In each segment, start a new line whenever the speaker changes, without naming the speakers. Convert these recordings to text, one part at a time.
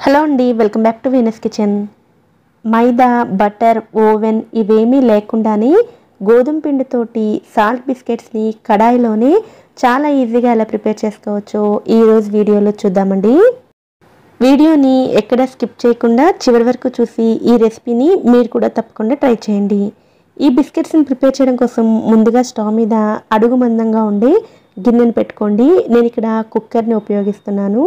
Hello అండి, welcome back to Venus kitchen. Maida, butter, oven ఇవేమీ లేకుండానే గోధుమ పిండితోటి సాల్ట్ బిస్కెట్స్ని కడాయిలోనే చాలా ఈజీగా ఎలా ప్రిపేర్ చేసుకోవచ్చో ఈరోజు వీడియోలో చూద్దామండి. వీడియోని ఎక్కడ స్కిప్ చేయకుండా చివరి వరకు చూసి ఈ రెసిపీని మీరు కూడా తప్పకుండా ట్రై చేయండి. ఈ బిస్కెట్స్ని ప్రిపేర్ చేయడం కోసం ముందుగా స్టవ్ మీద అడుగు మందంగా ఉండే గిన్నెను పెట్టుకోండి. నేను ఇక్కడ కుక్కర్ని ఉపయోగిస్తున్నాను.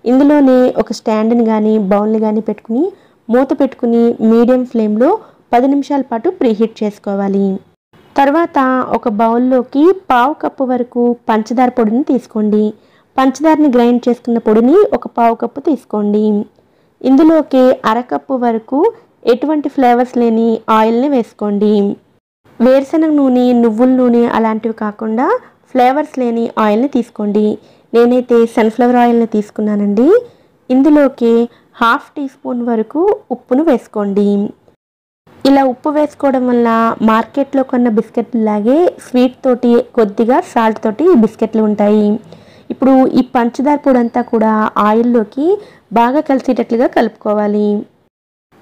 ఇందులోనే ఒక స్టాండ్ని కానీ బౌల్ని కానీ పెట్టుకుని మూత పెట్టుకుని మీడియం ఫ్లేమ్లో 10 నిమిషాల పాటు ప్రీహీట్ చేసుకోవాలి. తర్వాత ఒక బౌల్లోకి 1/2 కప్పు వరకు పంచదార పొడిని తీసుకోండి. పంచదారని గ్రైండ్ చేసుకున్న పొడిని ఒక 1/2 కప్పు తీసుకోండి. ఇందులోకి 1/2 కప్పు వరకు ఎటువంటి ఫ్లేవర్స్ లేని ఆయిల్ని వేసుకోండి. వేరుశనగ నూనె, నువ్వుల నూనె అలాంటివి కాకుండా ఫ్లేవర్స్ లేని ఆయిల్ని తీసుకోండి. నేనైతే సన్ఫ్లవర్ ఆయిల్ని తీసుకున్నానండి. ఇందులోకి 1/2 టీ స్పూన్ వరకు ఉప్పును వేసుకోండి. ఇలా ఉప్పు వేసుకోవడం వల్ల మార్కెట్లో కొన్న బిస్కెట్లు లాగే స్వీట్ తోటి కొద్దిగా సాల్ట్ తోటి బిస్కెట్లు ఉంటాయి. ఇప్పుడు ఈ పంచదార పొడి అంతా కూడా ఆయిల్లోకి బాగా కలిసేటట్లుగా కలుపుకోవాలి.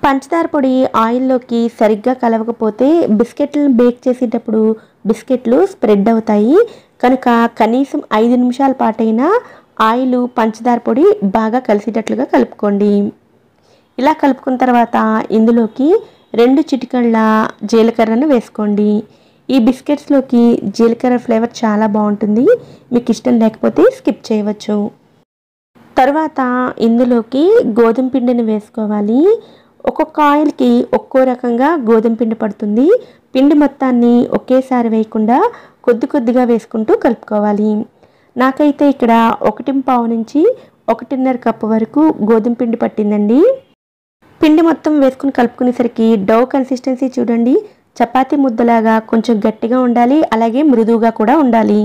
పంచదార పొడి ఆయిల్లోకి సరిగ్గా కలవకపోతే బిస్కెట్లను బేక్ చేసేటప్పుడు బిస్కెట్లు స్ప్రెడ్ అవుతాయి. కనుక కనీసం 5 నిమిషాల పాటైనా ఆయిల్, పంచదార పొడి బాగా కలిసేటట్లుగా కలుపుకోండి. ఇలా కలుపుకున్న తర్వాత ఇందులోకి 2 చిటికెళ్ళ జీలకర్రను వేసుకోండి. ఈ బిస్కెట్స్లోకి జీలకర్ర ఫ్లేవర్ చాలా బాగుంటుంది. మీకు ఇష్టం లేకపోతే స్కిప్ చేయవచ్చు. తర్వాత ఇందులోకి గోధుమ పిండిని వేసుకోవాలి. ఒక్కొక్క ఆయిల్కి ఒక్కో రకంగా గోధుమ పిండి పడుతుంది. పిండి మొత్తాన్ని ఒకేసారి వేయకుండా కొద్ది కొద్దిగా వేసుకుంటూ కలుపుకోవాలి. నాకైతే ఇక్కడ 1.5 నుంచి 1.5 కప్పు వరకు గోధుమ పిండి పట్టిందండి. పిండి మొత్తం వేసుకుని కలుపుకునేసరికి డౌ కన్సిస్టెన్సీ చూడండి, చపాతీ ముద్దలాగా కొంచెం గట్టిగా ఉండాలి, అలాగే మృదువుగా కూడా ఉండాలి.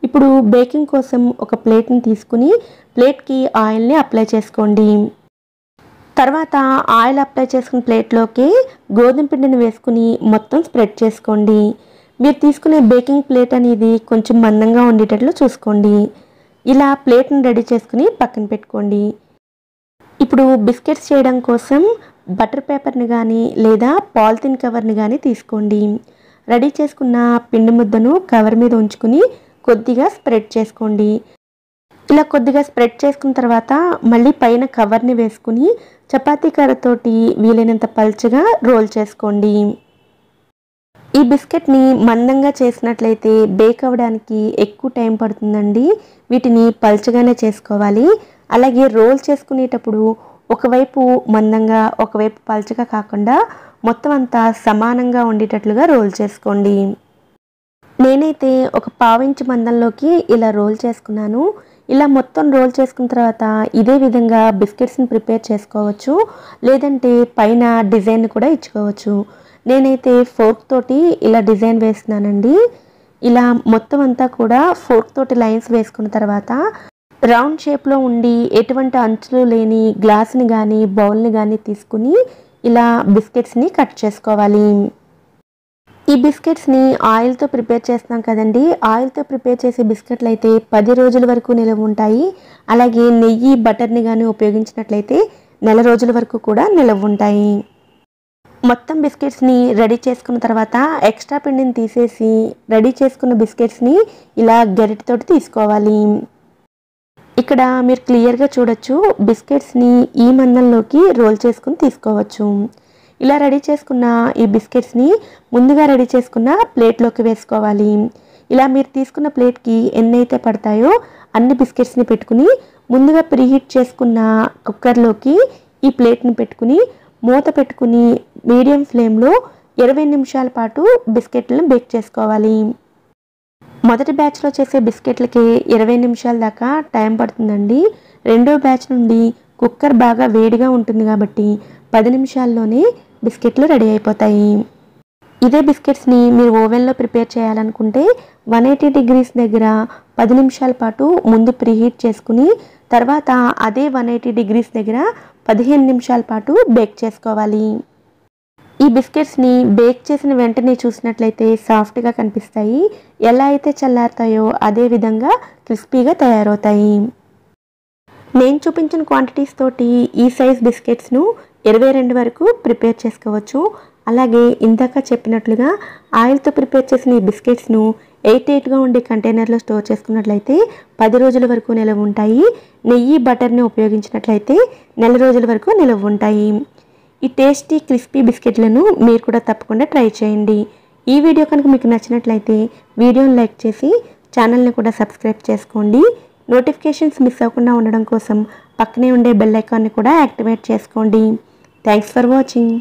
ఇప్పుడు బేకింగ్ కోసం ఒక ప్లేట్ని తీసుకుని ప్లేట్కి ఆయిల్ని అప్లై చేసుకోండి. తర్వాత ఆయిల్ అప్లై చేసుకున్న ప్లేట్లోకి గోధుమ పిండిని వేసుకుని మొత్తం స్ప్రెడ్ చేసుకోండి. మీరు తీసుకునే బేకింగ్ ప్లేట్ అనేది కొంచెం మందంగా ఉండేటట్లు చూసుకోండి. ఇలా ప్లేట్ని రెడీ చేసుకుని పక్కన పెట్టుకోండి. ఇప్పుడు బిస్కెట్స్ చేయడం కోసం బటర్ పేపర్ని కానీ లేదా పాలిథిన్ కవర్ని కానీ తీసుకోండి. రెడీ చేసుకున్న పిండి ముద్దను కవర్ మీద ఉంచుకుని కొద్దిగా స్ప్రెడ్ చేసుకోండి. ఇలా కొద్దిగా స్ప్రెడ్ చేసుకున్న తర్వాత మళ్ళీ పైన కవర్ని వేసుకుని చపాతీ కర్రతోటి వీలైనంత పల్చగా రోల్ చేసుకోండి. ఈ బిస్కెట్ని మందంగా చేసినట్లయితే బేక్ అవ్వడానికి ఎక్కువ టైం పడుతుందండి. వీటిని పల్చగానే చేసుకోవాలి. అలాగే రోల్ చేసుకునేటప్పుడు ఒకవైపు మందంగా ఒకవైపు పల్చగా కాకుండా మొత్తం అంతా సమానంగా ఉండేటట్లుగా రోల్ చేసుకోండి. నేనైతే ఒక 1/2 ఇంచు మందంలోకి ఇలా రోల్ చేసుకున్నాను. ఇలా మొత్తం రోల్ చేసుకున్న తర్వాత ఇదే విధంగా బిస్కెట్స్ని ప్రిపేర్ చేసుకోవచ్చు, లేదంటే పైన డిజైన్ కూడా ఇచ్చుకోవచ్చు. నేనైతే ఫోర్క్ తోటి ఇలా డిజైన్ వేస్తున్నానండి. ఇలా మొత్తం అంతా కూడా ఫోర్క్ తోటి లైన్స్ వేసుకున్న తర్వాత రౌండ్ షేప్లో ఉండి ఎటువంటి అంచులు లేని గ్లాస్ని కానీ బౌల్ని కానీ తీసుకుని ఇలా బిస్కెట్స్ని కట్ చేసుకోవాలి. ఈ బిస్కెట్స్ని ఆయిల్తో ప్రిపేర్ చేస్తున్నాం కదండి. ఆయిల్తో ప్రిపేర్ చేసే బిస్కెట్లు అయితే 10 రోజుల వరకు నిలవ ఉంటాయి. అలాగే నెయ్యి, బటర్ని కానీ ఉపయోగించినట్లయితే నెల రోజుల వరకు కూడా నిలవ ఉంటాయి. మొత్తం బిస్కెట్స్ని రెడీ చేసుకున్న తర్వాత ఎక్స్ట్రా పిండిని తీసేసి రెడీ చేసుకున్న బిస్కెట్స్ని ఇలా గరిటెతోటి తీసుకోవాలి. ఇక్కడ మీరు క్లియర్గా చూడొచ్చు, బిస్కెట్స్ని ఈ మందంలోకి రోల్ చేసుకుని తీసుకోవచ్చు. ఇలా రెడీ చేసుకున్న ఈ బిస్కెట్స్ని ముందుగా రెడీ చేసుకున్న ప్లేట్లోకి వేసుకోవాలి. ఇలా మీరు తీసుకున్న ప్లేట్కి ఎన్నైతే పడతాయో అన్ని బిస్కెట్స్ని పెట్టుకుని ముందుగా ప్రీహీట్ చేసుకున్న కుక్కర్లోకి ఈ ప్లేట్ని పెట్టుకుని మూత పెట్టుకుని మీడియం ఫ్లేమ్లో 20 నిమిషాల పాటు బిస్కెట్లను బేక్ చేసుకోవాలి. మొదటి బ్యాచ్లో చేసే బిస్కెట్లకి 20 నిమిషాల దాకా టైం పడుతుందండి. రెండో బ్యాచ్ నుండి కుక్కర్ బాగా వేడిగా ఉంటుంది కాబట్టి 10 నిమిషాల్లోనే బిస్కెట్లు రెడీ అయిపోతాయి. ఇదే బిస్కెట్స్ని మీరు ఓవెన్లో ప్రిపేర్ చేయాలనుకుంటే 180 డిగ్రీస్ దగ్గర 10 నిమిషాల పాటు ముందు ప్రీహీట్ చేసుకుని తర్వాత అదే 180 డిగ్రీస్ దగ్గర 15 నిమిషాల పాటు బేక్ చేసుకోవాలి. ఈ బిస్కెట్స్ని బేక్ చేసిన వెంటనే చూసినట్లయితే సాఫ్ట్గా కనిపిస్తాయి. ఎలా అయితే చల్లారుతాయో అదే విధంగా క్రిస్పీగా తయారవుతాయి. నేను చూపించిన క్వాంటిటీస్ తోటి ఈ సైజ్ బిస్కెట్స్ను 22 వరకు ప్రిపేర్ చేసుకోవచ్చు. అలాగే ఇందాక చెప్పినట్లుగా ఆయిల్తో ప్రిపేర్ చేసిన ఈ బిస్కెట్స్ను 8గా ఉండే కంటైనర్లో స్టోర్ చేసుకున్నట్లయితే 10 రోజుల వరకు నిలవ ఉంటాయి. నెయ్యి బటర్ని ఉపయోగించినట్లయితే నెల రోజుల వరకు నిలవ ఉంటాయి. ఈ టేస్టీ క్రిస్పీ బిస్కెట్లను మీరు కూడా తప్పకుండా ట్రై చేయండి. ఈ వీడియో కనుక మీకు నచ్చినట్లయితే వీడియోని లైక్ చేసి ఛానల్ని కూడా సబ్స్క్రైబ్ చేసుకోండి. నోటిఫికేషన్స్ మిస్ అవ్వకుండా ఉండడం కోసం పక్కనే ఉండే బెల్ ఐకాన్ని కూడా యాక్టివేట్ చేసుకోండి. Thanks for watching.